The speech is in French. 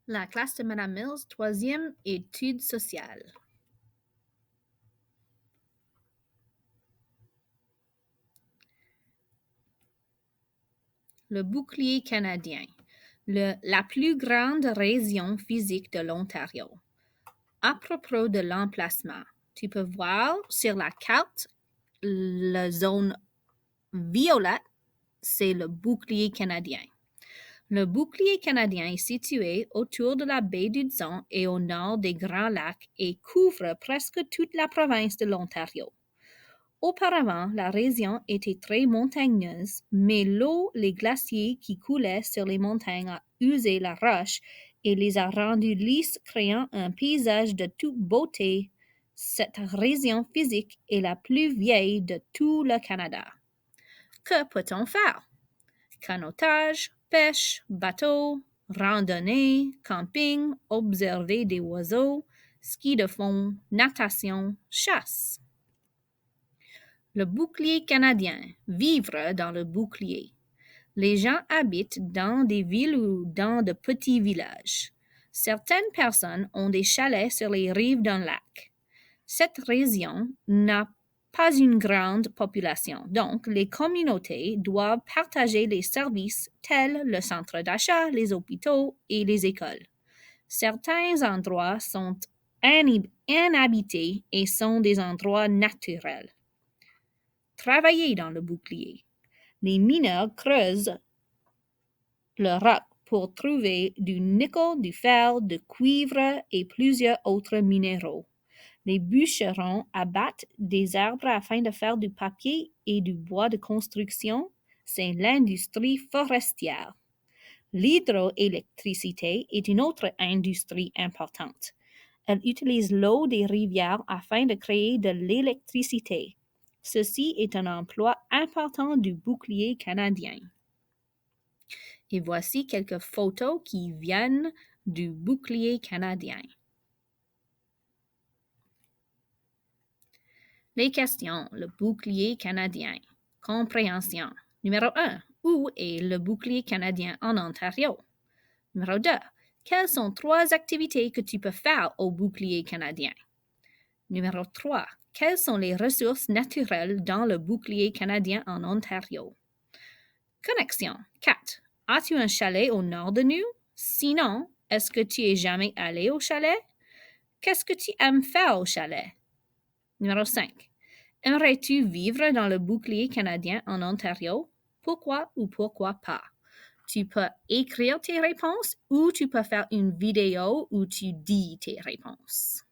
La classe de Madame Mills, troisième études sociales. Le bouclier canadien, la plus grande région physique de l'Ontario. À propos de l'emplacement, tu peux voir sur la carte la zone violette, c'est le bouclier canadien. Le bouclier canadien est situé autour de la baie d'Hudson et au nord des Grands Lacs et couvre presque toute la province de l'Ontario. Auparavant, la région était très montagneuse, mais l'eau, les glaciers qui coulaient sur les montagnes a usé la roche et les a rendus lisses, créant un paysage de toute beauté. Cette région physique est la plus vieille de tout le Canada. Que peut-on faire? Canotage, pêche, bateau, randonnée, camping, observer des oiseaux, ski de fond, natation, chasse. Le bouclier canadien, vivre dans le bouclier. Les gens habitent dans des villes ou dans de petits villages. Certaines personnes ont des chalets sur les rives d'un lac. Cette région n'a pas une grande population, donc les communautés doivent partager les services tels le centre d'achat, les hôpitaux et les écoles. Certains endroits sont inhabités et sont des endroits naturels. Travailler dans le bouclier. Les mineurs creusent le roc pour trouver du nickel, du fer, du cuivre et plusieurs autres minéraux. Les bûcherons abattent des arbres afin de faire du papier et du bois de construction. C'est l'industrie forestière. L'hydroélectricité est une autre industrie importante. Elle utilise l'eau des rivières afin de créer de l'électricité. Ceci est un emploi important du bouclier canadien. Et voici quelques photos qui viennent du bouclier canadien. Les questions, le bouclier canadien. Compréhension. Numéro 1. Où est le bouclier canadien en Ontario? Numéro 2. Quelles sont 3 activités que tu peux faire au bouclier canadien? Numéro 3. Quelles sont les ressources naturelles dans le bouclier canadien en Ontario? Connexion. 4. As-tu un chalet au nord de nous? Sinon, est-ce que tu es jamais allé au chalet? Qu'est-ce que tu aimes faire au chalet? Numéro 5. Aimerais-tu vivre dans le bouclier canadien en Ontario? Pourquoi ou pourquoi pas? Tu peux écrire tes réponses ou tu peux faire une vidéo où tu dis tes réponses.